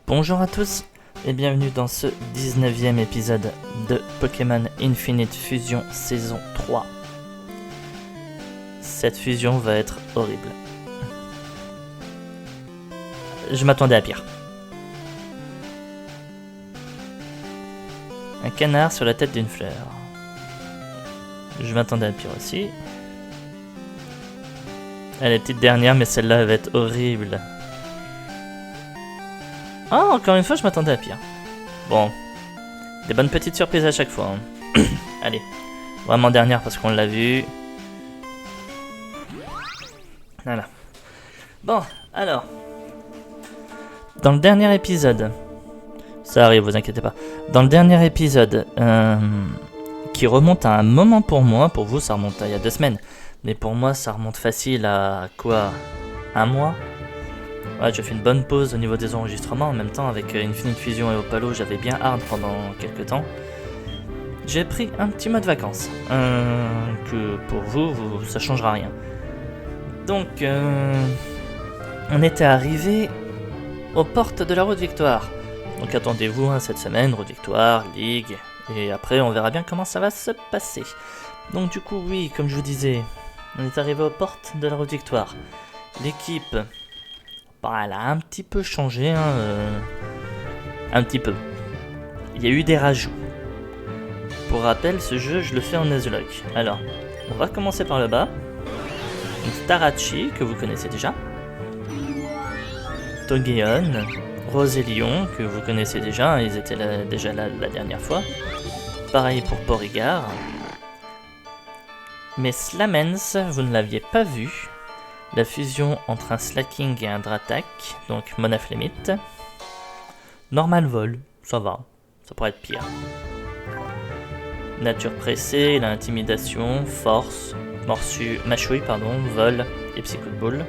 Bonjour à tous et bienvenue dans ce 19e épisode de Pokémon Infinite Fusion saison 3. Cette fusion va être horrible. Je m'attendais à pire. Un canard sur la tête d'une fleur. Je m'attendais à pire aussi. Elle est petite dernière, mais celle-là elle va être horrible. Ah, encore une fois, je m'attendais à pire. Bon, des bonnes petites surprises à chaque fois. Hein. Allez, vraiment dernière parce qu'on l'a vu. Voilà. Bon, alors. Dans le dernier épisode, ça arrive, vous inquiétez pas. Dans le dernier épisode, qui remonte à un moment pour moi, pour vous ça remonte à il y a 2 semaines, mais pour moi ça remonte facile à quoi, 1 mois. Ouais, j'ai fait une bonne pause au niveau des enregistrements. En même temps, avec Infinite Fusion et Opalo, j'avais bien hard pendant quelques temps. J'ai pris un petit mois de vacances. Que pour vous, ça changera rien. Donc, on était arrivé aux portes de la Route Victoire. Donc attendez-vous cette semaine, Route Victoire, Ligue. Et après, on verra bien comment ça va se passer. Donc du coup, oui, comme je vous disais, on est arrivé aux portes de la Route Victoire. L'équipe... elle a un petit peu changé, un petit peu. Il y a eu des rajouts. Pour rappel, ce jeu, je le fais en Nuzlocke. Alors, on va commencer par le bas. Donc, Starachi, que vous connaissez déjà. Togeon, Roselion, que vous connaissez déjà, ils étaient déjà là la dernière fois. Pareil pour Porygar. Mais Slamens, vous ne l'aviez pas vu. La fusion entre un Slaking et un Dratak, donc Monaflemite. Normal vol, ça va, ça pourrait être pire. Nature pressée, la intimidation, force, mâchouille, vol et Psycho Ball.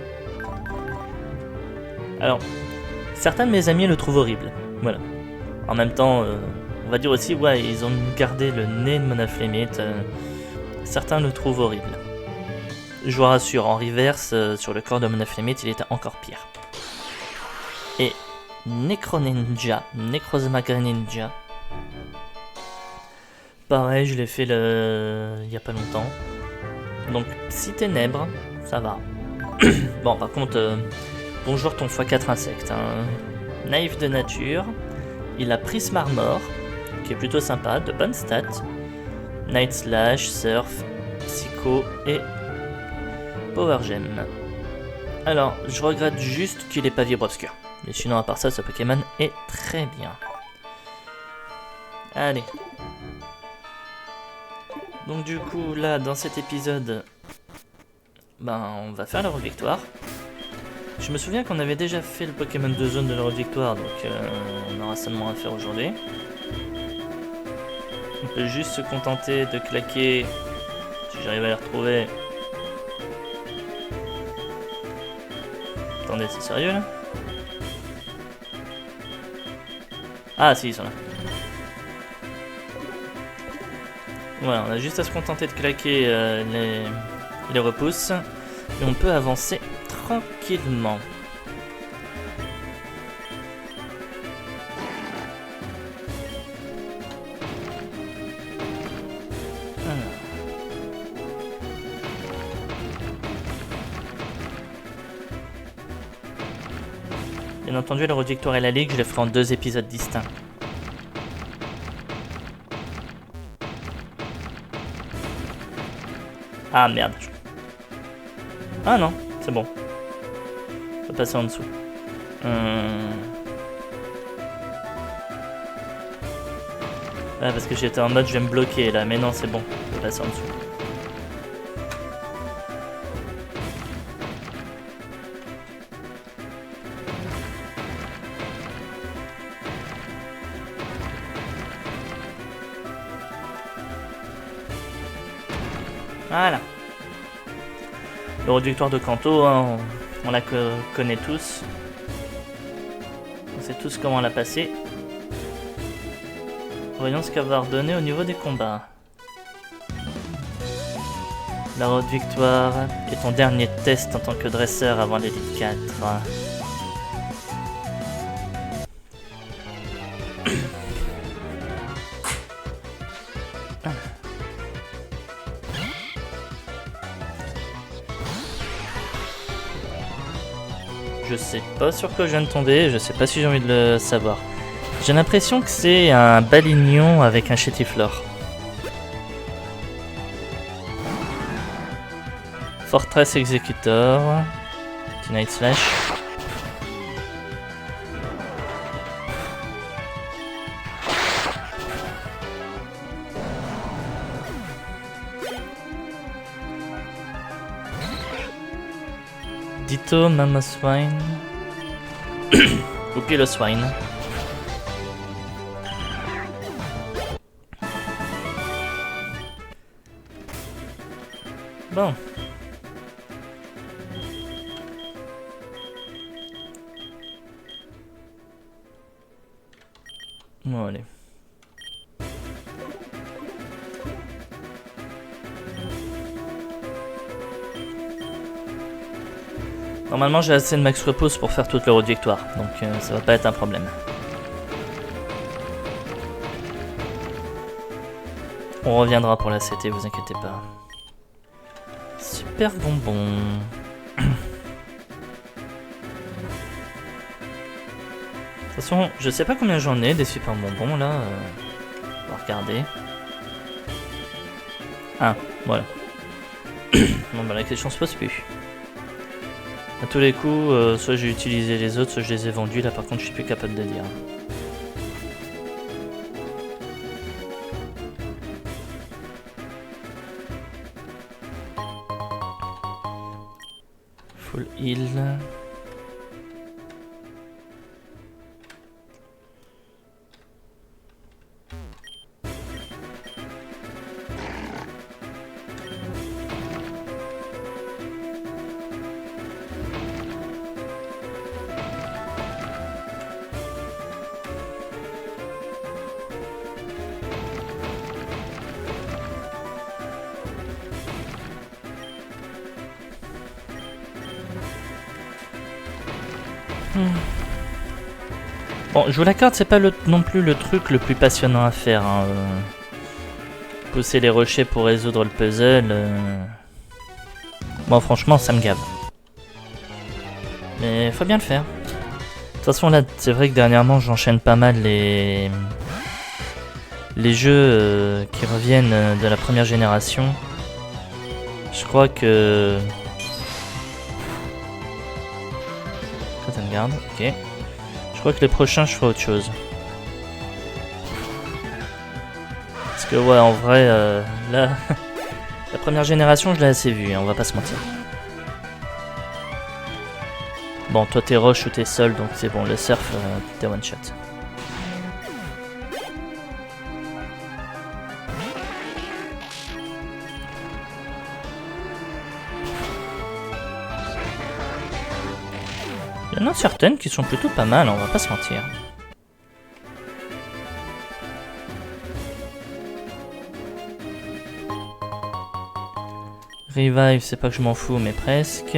Alors, certains de mes amis le trouvent horrible, voilà. En même temps, on va dire aussi, ouais, ils ont gardé le nez de Monaflemite. Certains le trouvent horrible. Je vous rassure, en reverse, sur le corps de Monaflemite, il était encore pire. Et Necrozma Greninja. Pareil, je l'ai fait il y a pas longtemps. Donc, Psy-Ténèbres, ça va. Bon, par contre, bonjour ton x4 insecte. Naïf de nature. Il a Prisme Armor, qui est plutôt sympa, de bonnes stats. Night Slash, Surf, Psycho et... Power Gem. Alors, je regrette juste qu'il n'ait pas Vibre Obscur. Mais sinon, à part ça, ce Pokémon est très bien. Allez. Donc du coup, là, dans cet épisode, on va faire la Route Victoire. Je me souviens qu'on avait déjà fait le Pokémon de zone de la Route Victoire, donc on aura seulement à faire aujourd'hui. On peut juste se contenter de claquer, si j'arrive à les retrouver. Attendez, c'est sérieux là? Ah si, ils sont là. Voilà, on a juste à se contenter de claquer les repousses. Et on peut avancer tranquillement. Bien entendu, la Route Victoire et la Ligue, je les ferai en 2 épisodes distincts. Ah merde. Ah non, c'est bon. On va passer en dessous. Ah, parce que j'étais en mode je vais me bloquer là, mais non, c'est bon. On va passer en dessous. Voilà. Le Route Victoire de Kanto, on la connaît tous. On sait tous comment la passer. Voyons ce qu'elle va redonner au niveau des combats. La Route Victoire est ton dernier test en tant que dresseur avant l'élite 4. Je sais pas sur quoi je viens de tomber, je sais pas si j'ai envie de le savoir. J'ai l'impression que c'est un balignon avec un chétiflore. Fortress Executor. Night Slash. Ditto Mama Swine. Ou Pillow Swine. Bon. Bon, allez. Normalement, j'ai assez de max repose pour faire toute l'euro de victoire, donc ça va pas être un problème. On reviendra pour la CT, vous inquiétez pas. Super bonbon. De toute façon, je sais pas combien j'en ai des super bonbons là. On va regarder. Ah, voilà. Bon bah la question se pose plus. A tous les coups, soit j'ai utilisé les autres, soit je les ai vendus. Là par contre je suis plus capable de dire. Full heal. Bon, jouer la carte, c'est pas non plus le truc le plus passionnant à faire. Hein. Pousser les rochers pour résoudre le puzzle. Bon, franchement, ça me gave. Mais faut bien le faire. De toute façon, là, c'est vrai que dernièrement, j'enchaîne pas mal les jeux qui reviennent de la première génération. Je crois que... Cotton Guard, ok. Je crois que les prochains, je ferai autre chose. Parce que ouais, en vrai, là, la première génération, je l'ai assez vue, hein, on va pas se mentir. Bon, toi t'es rush ou t'es seul, donc c'est bon, le surf, t'es one shot. Il y en a certaines qui sont plutôt pas mal, on va pas se mentir. Revive, c'est pas que je m'en fous, mais presque.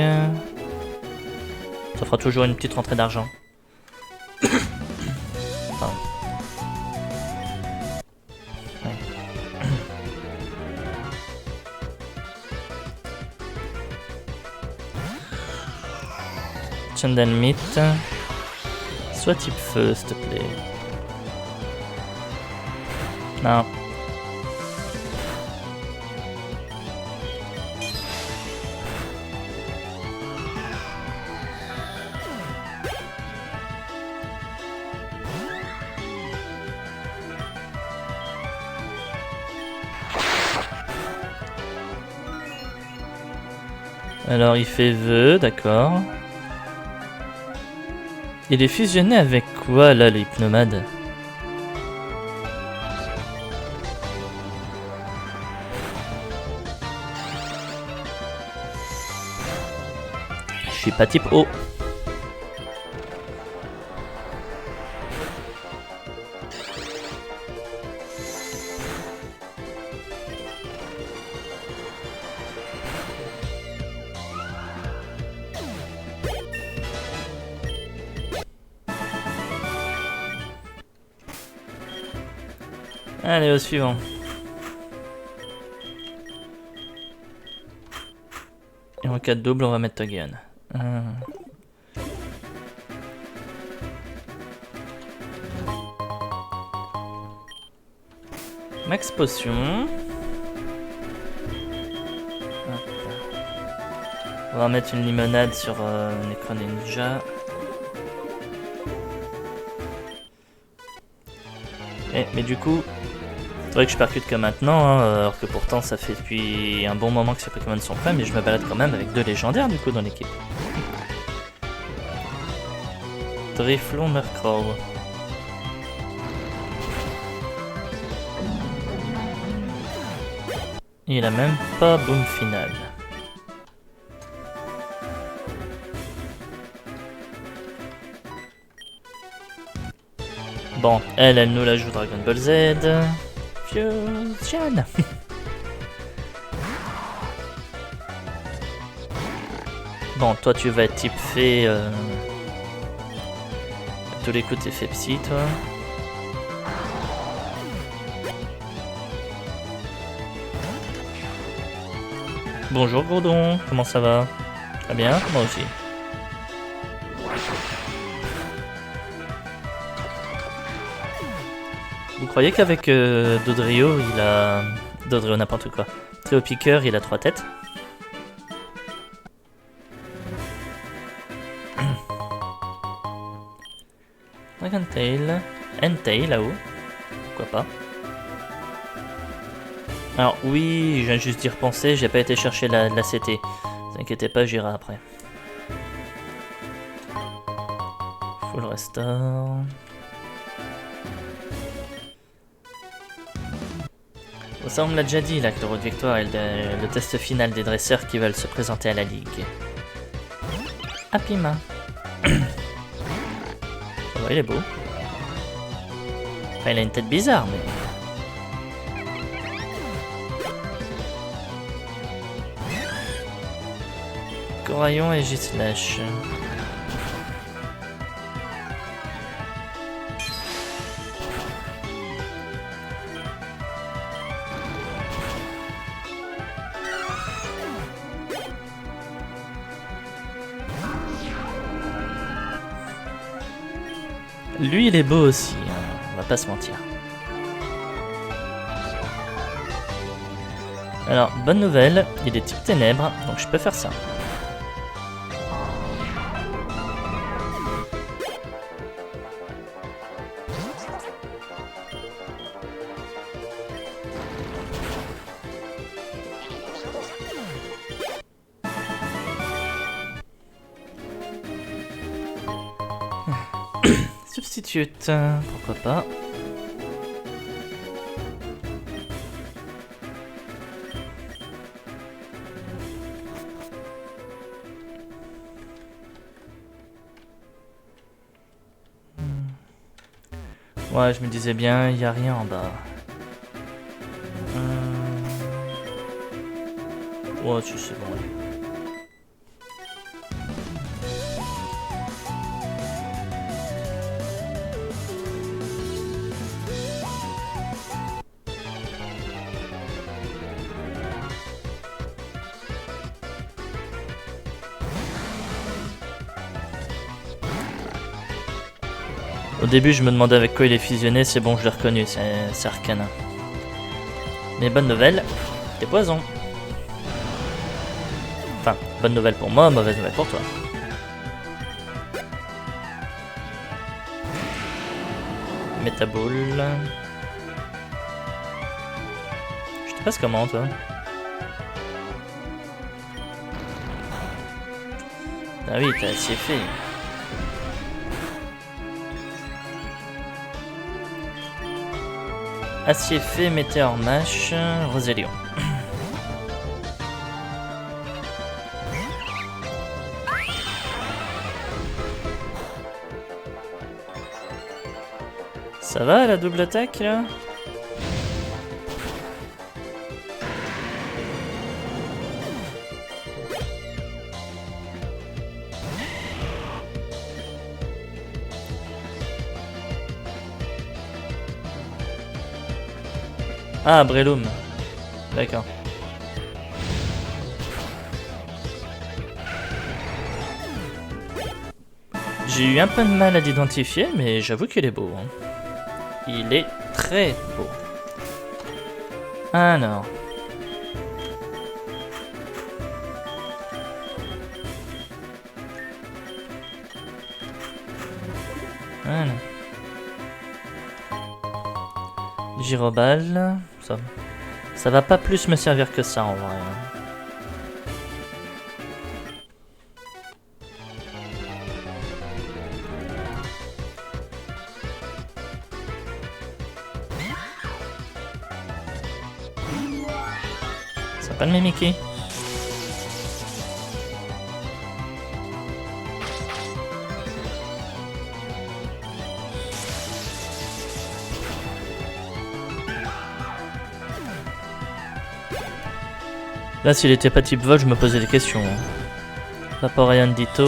Ça fera toujours une petite rentrée d'argent. Pardon. Ouais. Chandal Meat. Sois type feu, s'il te plaît. Non. Alors il fait vœu, d'accord. Il est fusionné avec quoi là, le hypnomade? Je suis pas type O. Allez, au suivant. Et en cas de double, on va mettre Togen. Max potion. Hop. On va mettre une limonade sur Necro Ninja. Mais du coup, c'est vrai que je percute que maintenant, hein, alors que pourtant ça fait depuis un bon moment que ces Pokémon sont prêts, mais je me balade quand même avec 2 légendaires du coup dans l'équipe. Driflon, Murkrow. Il a même pas boom final. Bon, elle nous la joue Dragon Ball Z. Fusion. Bon, toi tu vas être type fée. À tous les coups t'es fait psy, toi. Bonjour Gourdon, comment ça va? Très bien, moi aussi. Vous croyez qu'avec Dodrio, il a... Dodrio n'importe quoi. Tréopiqueur, il a 3 têtes? Dragon Tail. Entei là-haut. Pourquoi pas? Alors oui, je viens juste d'y repenser, j'ai pas été chercher la CT. Ne vous inquiétez pas, j'irai après. Full restore. Bon, ça on me l'a déjà dit là, que le road victoire est le test final des dresseurs qui veulent se présenter à la ligue. Apima. Ça va, il est beau. Enfin, il a une tête bizarre, mais... Coraillon et Gislash. Lui, il est beau aussi, hein, on va pas se mentir. Alors, bonne nouvelle, il est type ténèbres, donc je peux faire ça. Substitute, pourquoi pas. Ouais, je me disais bien, il n'y a rien en bas. Ouais, tu sais, bon. Au début, je me demandais avec quoi il est fusionné, c'est bon, je l'ai reconnu, c'est Arcana. Mais bonne nouvelle, t'es poison. Enfin, bonne nouvelle pour moi, mauvaise nouvelle pour toi. Métabole. Je te passe comment, toi? Ah oui, t'as assez fait. Acier fait, Météor Mash, Rosélion. Ça va la double attaque là? Ah, Breloom. D'accord. J'ai eu un peu de mal à l'identifier, mais j'avoue qu'il est beau. Hein. Il est très beau. Alors. Voilà. Gyroball. Ça va pas plus me servir que ça en vrai. Ça va pas le Mimikyu. Là, s'il était pas type vol, je me posais des questions. Vaporeon Ditto.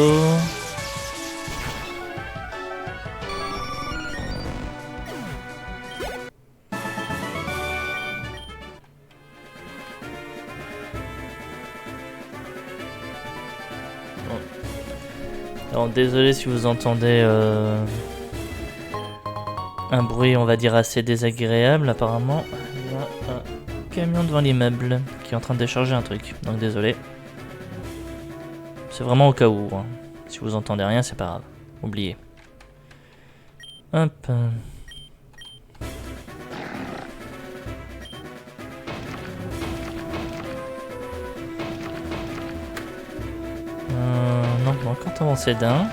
Bon. Alors, désolé si vous entendez un bruit, on va dire, assez désagréable. Apparemment, il y a un camion devant l'immeuble qui est en train de décharger un truc. Donc, désolé. C'est vraiment au cas où. Hein. Si vous entendez rien, c'est pas grave. Oubliez. Hop. Non, on va encore avancer d'un.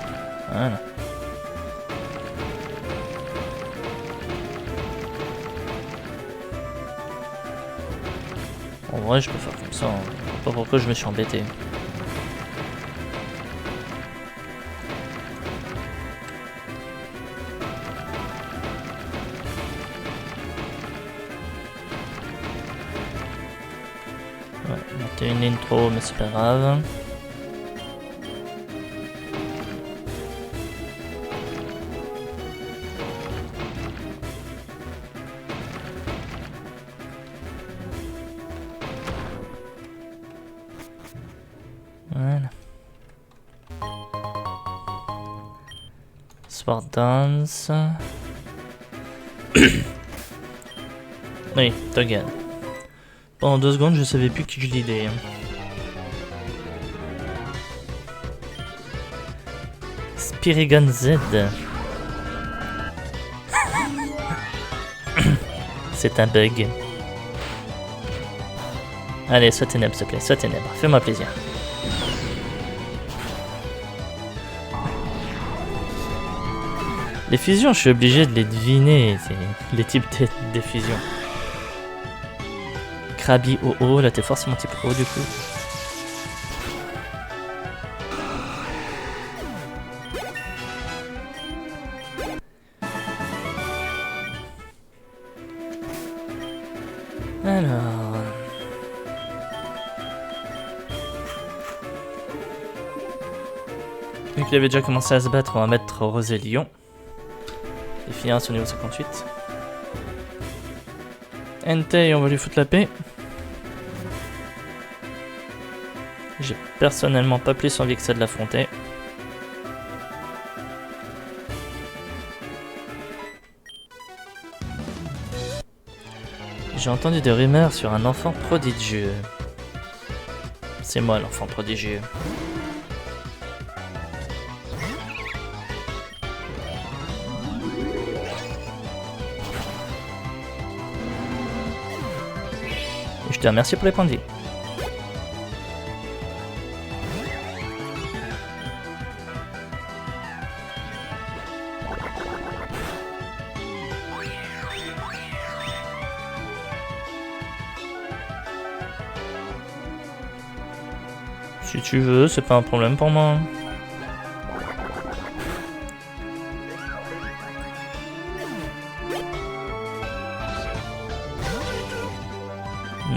Voilà. En vrai, je peux faire comme ça. Hein. Je sais pas pourquoi je me suis embêté. Ouais, monter une intro, mais c'est pas grave. Voilà. Sword Dance. Oui, Togan. Pendant 2 secondes, je savais plus qui je l'idée. Spirigon Z. C'est un bug. Allez, sois ténèbre, s'il te plaît, sois ténèbre. Fais-moi plaisir. Les fusions, je suis obligé de les deviner, les types des fusions. Krabi OO, là t'es forcément type O du coup. Alors... Vu qu'il avait déjà commencé à se battre, on va mettre Roselion. Et finira sur niveau 58. Entei, on va lui foutre la paix. J'ai personnellement pas plus envie que ça de l'affronter. J'ai entendu des rumeurs sur un enfant prodigieux. C'est moi l'enfant prodigieux. Je te remercie pour les points de vie. Si tu veux, c'est pas un problème pour moi.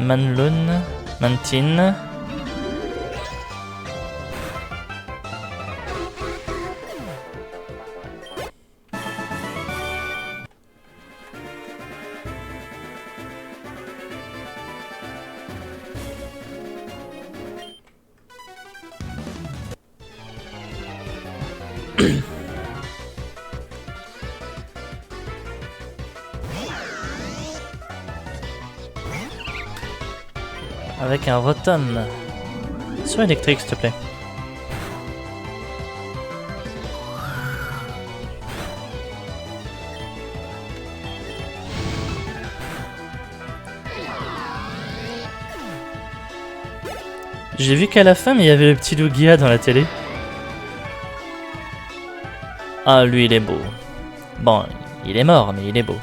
Manlun, Mantin. Avec un Rotom. Sois électrique, s'il te plaît. J'ai vu qu'à la fin, mais il y avait le petit Lugia dans la télé. Ah, lui, il est beau. Bon, il est mort, mais il est beau.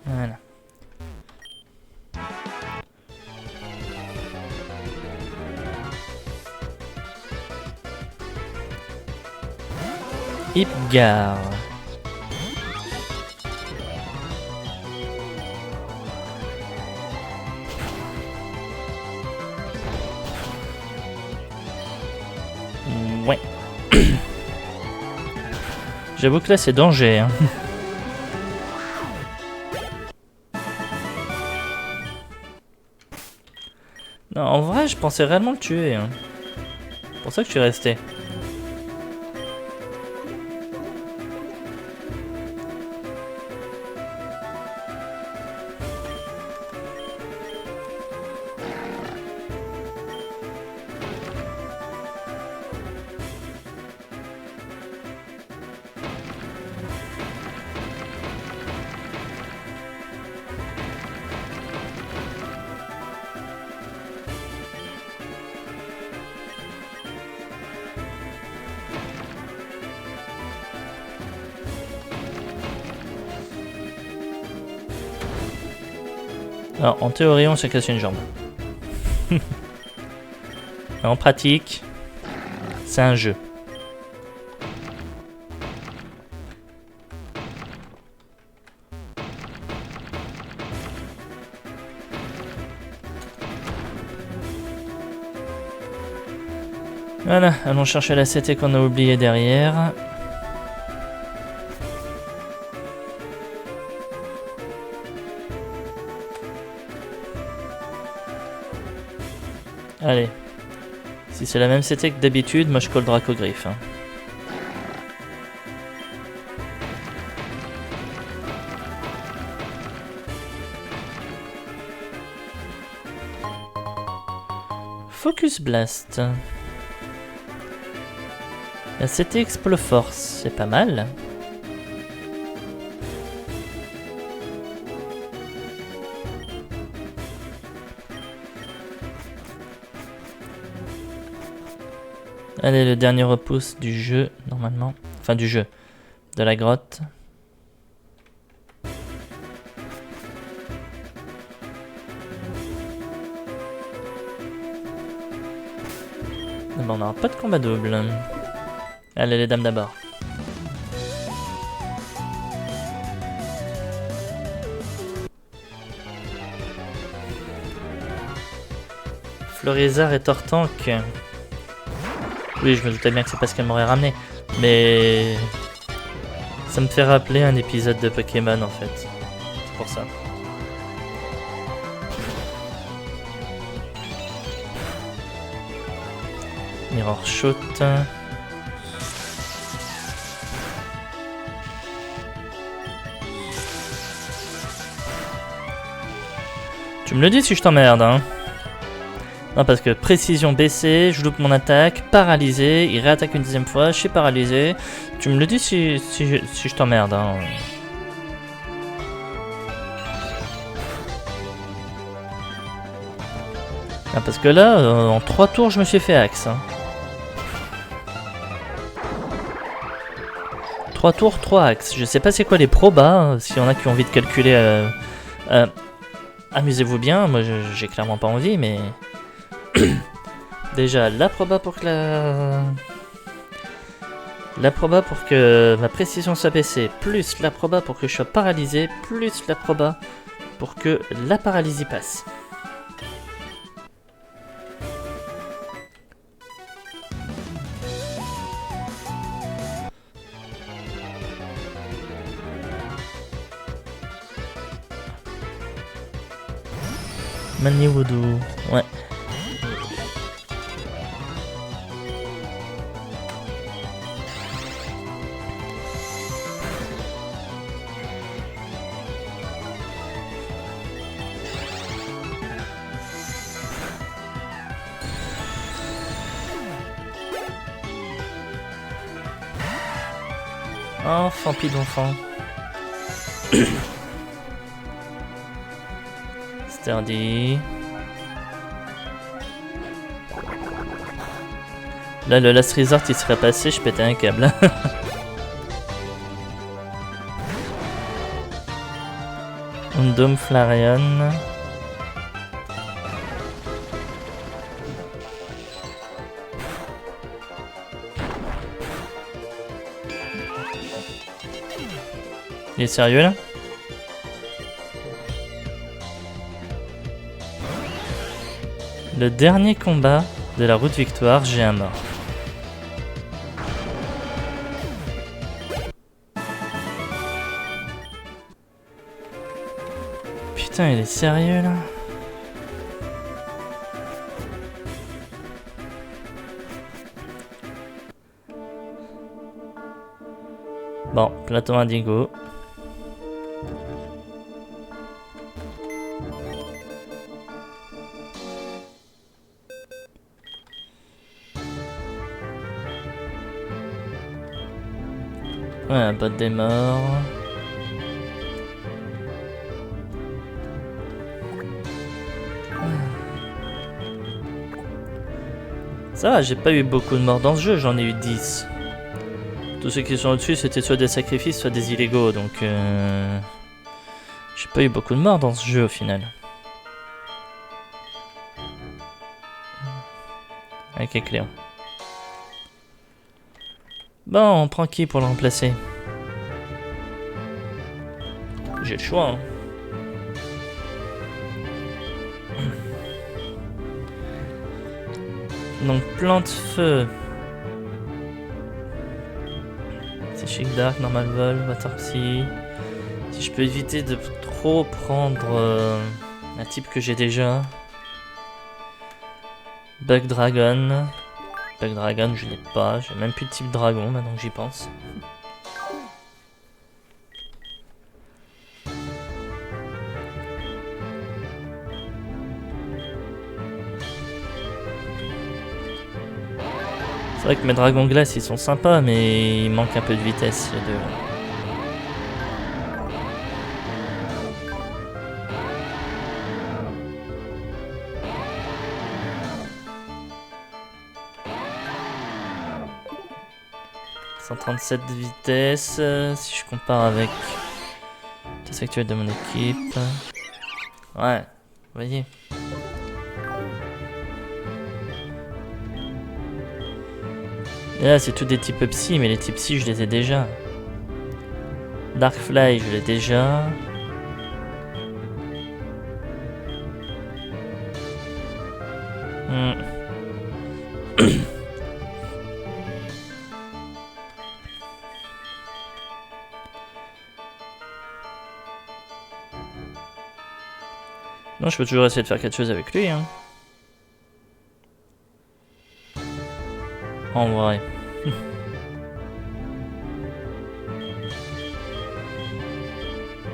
Voilà. Hipgar. Ouais. J'avoue que là c'est danger. Hein. Non, en vrai, je pensais réellement le tuer. Hein. C'est pour ça que je suis resté. Alors, en théorie, on s'est cassé une jambe. En pratique, c'est un jeu. Voilà, allons chercher la CT qu'on a oublié derrière. Allez. Si c'est la même CT que d'habitude, moi je colle Dracogriffe. Hein. Focus Blast. La CT Exploforce, c'est pas mal. Allez, le dernier repousse du jeu, normalement. Enfin, du jeu. De la grotte. Bon, on n'aura pas de combat double. Allez, les dames d'abord. Florizard et Tortank. Oui, je me doutais bien que c'est parce qu'elle m'aurait ramené. Mais ça me fait rappeler un épisode de Pokémon en fait. C'est pour ça. Mirror Shot. Tu me le dis si je t'emmerde, hein. Non, parce que précision baissée, je loupe mon attaque, paralysé, il réattaque une deuxième fois, je suis paralysé. Tu me le dis si je t'emmerde, hein. Ah, parce que là, en 3 tours, je me suis fait axe. Hein. 3 tours, 3 axes. Je sais pas c'est quoi les probas, hein, s'il y en a qui ont envie de calculer. Amusez-vous bien, moi j'ai clairement pas envie, mais... Déjà, la proba pour que La proba pour que ma précision soit baissée, plus la proba pour que je sois paralysé, plus la proba pour que la paralysie passe. Maniwoodoo, ouais. Enfant pis d'enfant. Sturdy. Là, le Last Resort, il serait passé, je pétais un câble. Undom Flareon. Il est sérieux là? Le dernier combat de la route victoire, j'ai un mort. Putain, il est sérieux là? Bon, plateau indigo. Ouais, un bot des morts. Ça va, j'ai pas eu beaucoup de morts dans ce jeu, j'en ai eu 10. Tous ceux qui sont au-dessus, c'était soit des sacrifices, soit des illégaux, donc j'ai pas eu beaucoup de morts dans ce jeu au final. Avec éclair. Bon, on prend qui pour le remplacer? J'ai le choix, hein. Donc, plante feu. C'est Chic Dark, Normal Vol, Water Psy. Si je peux éviter de trop prendre un type que j'ai déjà. Bug Dragon. Bug Dragon, je l'ai pas. J'ai même plus de type dragon maintenant que j'y pense. C'est vrai que mes dragons glace ils sont sympas, mais il manque un peu de vitesse les deux. 137 de vitesse, si je compare avec la vitesse actuelle de mon équipe. Ouais, vous voyez. Et là, c'est tout des types psy, mais les types psy, je les ai déjà. Darkfly, je l'ai déjà. Non, je peux toujours essayer de faire quelque chose avec lui, hein. En vrai.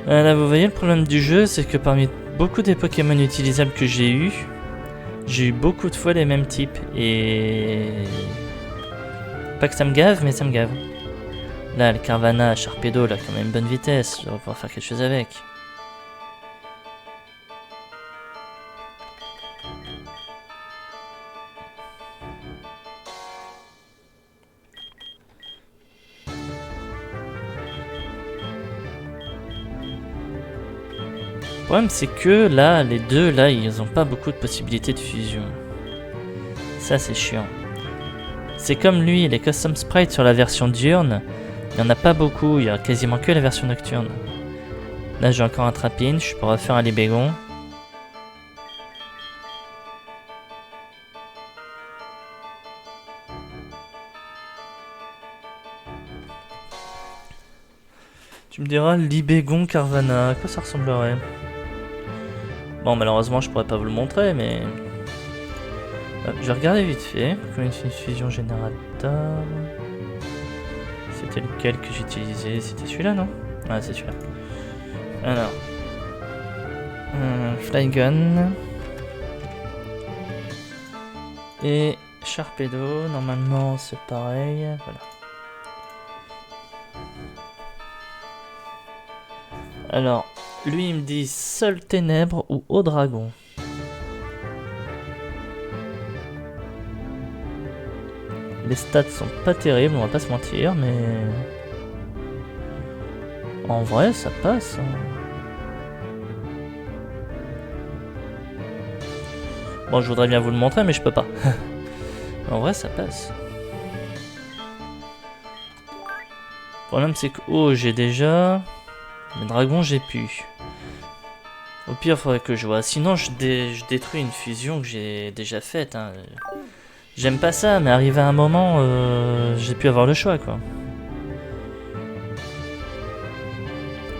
Là, vous voyez, le problème du jeu, c'est que parmi beaucoup des Pokémon utilisables que j'ai eu beaucoup de fois les mêmes types. Et... pas que ça me gave, mais ça me gave. Là, le Carvana, Sharpedo, là, quand même une bonne vitesse. Je vais pouvoir faire quelque chose avec. Le problème c'est que là, les deux là, ils ont pas beaucoup de possibilités de fusion. Ça c'est chiant. C'est comme lui, les custom sprites sur la version diurne, il n'y en a pas beaucoup, il y a quasiment que la version nocturne. Là j'ai encore un Trapinch, je pourrais faire un Libégon. Tu me diras Libégon Carvanha, à quoi ça ressemblerait? Bon, malheureusement je pourrais pas vous le montrer, mais... je vais regarder vite fait. Fusion générateur. C'était lequel que j'utilisais? C'était celui-là, non? Ah, c'est celui-là. Alors. Flygun. Et Sharpedo, normalement c'est pareil. Voilà. Alors, lui il me dit seul ténèbres ou haut dragon. Les stats sont pas terribles, on va pas se mentir, mais... En vrai, ça passe. Bon, je voudrais bien vous le montrer, mais je peux pas. En vrai, ça passe. Le problème, c'est que haut, j'ai déjà... Mais dragon, j'ai pu. Au pire, faudrait que je vois. Sinon, je détruis une fusion que j'ai déjà faite. Hein. J'aime pas ça, mais arrivé à un moment, j'ai pu avoir le choix, quoi.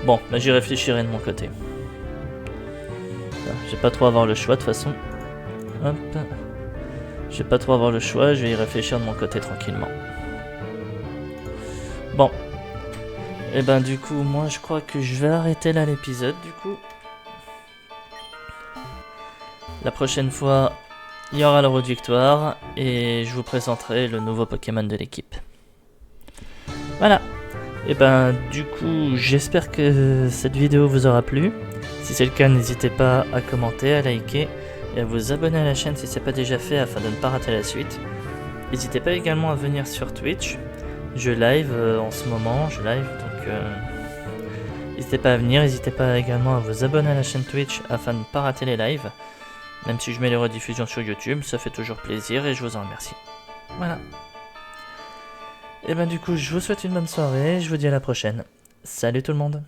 Bon, bah j'y réfléchirai de mon côté. J'ai pas trop avoir le choix, de toute façon. Hop. J'ai pas trop avoir le choix, je vais y réfléchir de mon côté tranquillement. Bon. Et ben du coup, moi je crois que je vais arrêter là l'épisode, du coup. La prochaine fois, il y aura la route victoire et je vous présenterai le nouveau Pokémon de l'équipe. Voilà. Et ben du coup, j'espère que cette vidéo vous aura plu. Si c'est le cas, n'hésitez pas à commenter, à liker et à vous abonner à la chaîne si ce n'est pas déjà fait afin de ne pas rater la suite. N'hésitez pas également à venir sur Twitch. Je live en ce moment, donc n'hésitez pas à venir. N'hésitez pas également à vous abonner à la chaîne Twitch afin de ne pas rater les lives. Même si je mets les rediffusions sur YouTube, ça fait toujours plaisir et je vous en remercie. Voilà. Et ben du coup, je vous souhaite une bonne soirée, je vous dis à la prochaine. Salut tout le monde.